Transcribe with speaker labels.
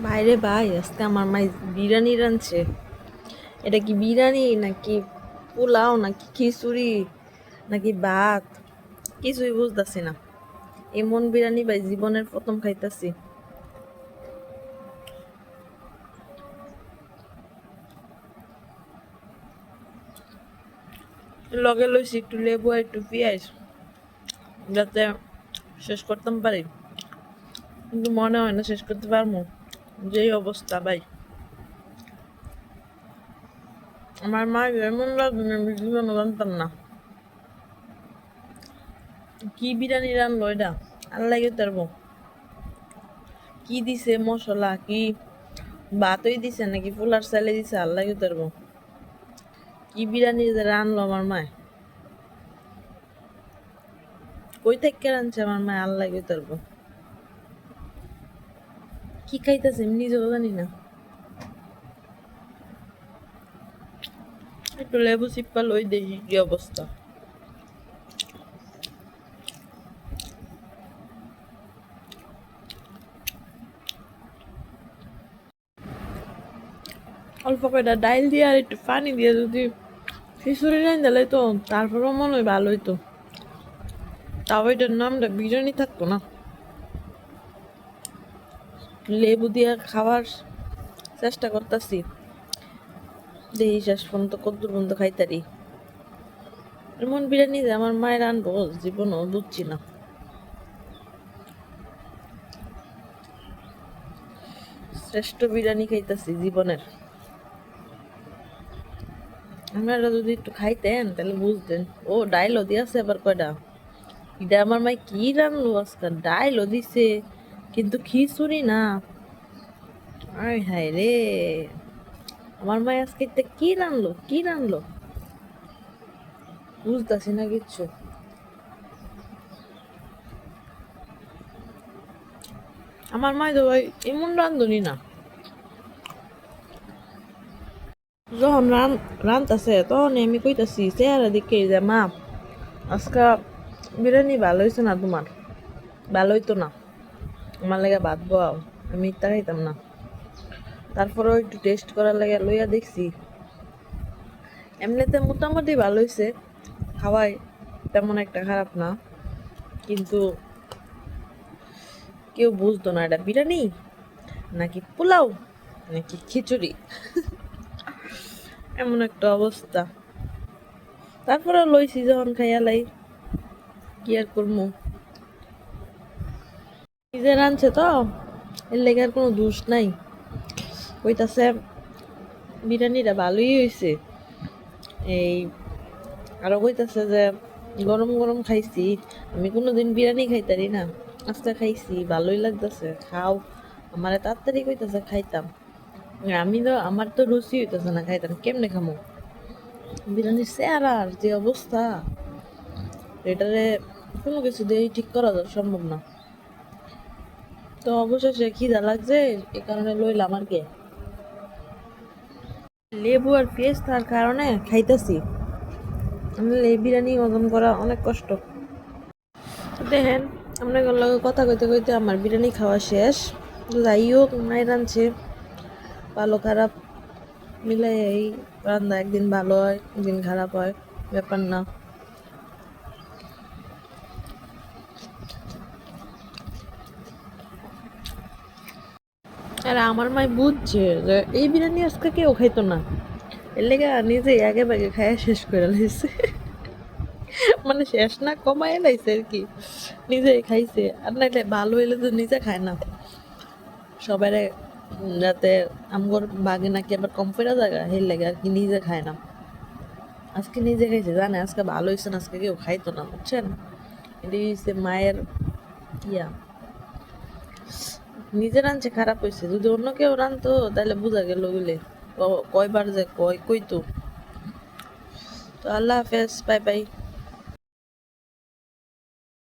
Speaker 1: বাইরে ভাই, আজকে আমার মাই বিরিয়ানি রাঁধছে। এটা কি বিরিয়ানি নাকি পোলাও নাকি খিচুড়ি নাকি ভাত, কিছুই বুঝতেছি না। এমন বিরিয়ানি ভাই জীবনের প্রথম খাইতাছি। লগে লইছি একটু লেবু আর একটু পেঁয়াজ, যাতে শেষ করতাম পারি, কিন্তু মনে হয় না শেষ করতে পারবো। যেই অবস্থা ভাই, আমার মা এমন রাঁধুনি আমি জীবনে জানতাম না। কি বিরিয়ানি রান্নলো এটা, আল্লাহ তারবো। কি দিছে মশলা, কি ভাতই দিছে নাকি পোলার চালে দিছে, আল্লাহ তারবো। কি বিরিয়ানি যে রানলো আমার মায়, কই থেকে রানছে আমার মায়, আল্লাহ তারবো। কি খাইতেছে আমি নিজেও জানি না। একটু লেবু চিপ্পা লই দেখি কি অবস্থা। অল্প কয়টা ডাইল দিয়ে আর একটু পানি দিয়ে যদি খিচুড়ি রান দিলে তো তারপরেও মনে হয় ভালো হইতো। তাও এটার নামটা বিরিয়ানি থাকতো না। লেবু দিয়ে খাওয়ার চেষ্টা করতেছি, দেখি শেষ পর্যন্ত কদ্দুর পর্যন্ত খাইতারি। এমন বিরিয়ানি যে আমার মায়ের আনবো জীবনও বুঝছি না। শ্রেষ্ঠ বিরিয়ানি খাইতেছি জীবনের। আপনারা যদি একটু খাইতেন তাহলে বুঝতেন। ও ডাইলও দিয়েছে আবার কয়টা। এটা আমার মাই কি রান্নলো আজকে, ডাইলও দিছে কিন্তু খিচুড়ি না। আয় হায় রে, আমার মাই আজকে এটা কি রান্নলো, কি রান্নলো বুঝতেছি না কিচ্ছু। আমার মাই তো ভাই এমন রান্ধুনি না। যখন রানতাছে তখন আমি কইতাছি চেহারা দিকে যে মা আজকে বিরিয়ানি ভালো হয়েছে না তোমার, ভালো হইতো না, আমার লাগে ভাত বাও। আমি ইত্যা খাইতাম না, তারপরেও একটু টেস্ট করার লাগে লইয়া দেখছি। এমনিতে মোটামুটি ভালো হয়েছে, খাওয়াই তেমন একটা খারাপ না, কিন্তু কেউ বুঝতো না এটা বিরিয়ানি নাকি পোলাও নাকি খিচুড়ি। এমন একটা অবস্থা। তারপরে লইছি যখন খাইয়া লাই, কি আর করবো। নিজে রাঁধছে তো, এর লেগে আর কোনো দোষ নাই। কইতাছে বিরিয়ানিটা ভালোই হয়েছে। এই আরো কইতাছে যে গরম গরম খাইছি, আমি কোনোদিন বিরিয়ানি খাইতারি না, আজকে খাইছি ভালোই লাগতেছে, খাও। আমারে তাড়াতাড়ি কইতাছে খাইতাম, আমি তো আমার তো রুচি হইতেছে না, খাইতাম কেমনে খামো। বিরিয়ানির চেহারার যে অবস্থা, এটারে কোনো কিছু দিয়েই ঠিক করা সম্ভব না। তো অবশেষে খিদা লাগছে, এ কারণে লইলাম আর কি। লেবু আর পেঁয়াজ তার কারণে খাইতেছি। আমি এই বিরিয়ানি হজম করা অনেক কষ্ট। দেখেন, আপনাদের লগে কথা কইতে কইতে আমার বিরিয়ানি খাওয়া শেষ। যাই হোক, মায়ের রাঁধছে, ভালো খারাপ মিলাই এই রান্না, একদিন ভালো হয় একদিন খারাপ হয়, ব্যাপার না। আর আমার মাই বুঝছে যে এই বিরিয়ানি আজকে কেউ খাইতো না, এর লেগে নিজে আগে ভাগে খাইয়া শেষ করে লাইছে। মানে শেষ না, কমায় লাইছে আর কি, নিজেই খাইছে। আর নাইলে ভালো হইলে তো নিজে খায় না, সবাই যাতে আমগর বাগে নাকি আবার কম ফেরা জায়গা হের লেগে আর কি নিজে খায় না। আজকে নিজে খাইছে, জানে আজকে ভালো হয়েছে না, আজকে কেউ খাইতো না, বুঝছেন। এটাই হচ্ছে মায়ের ইয়া। নিজে রাঁধছে খারাপ হয়েছে, যদি অন্য কেউ রাঁধতো তাহলে বোঝা গেল বলে কয়বার যে কইতো। তো আল্লাহ হাফেজ, বাই বাই।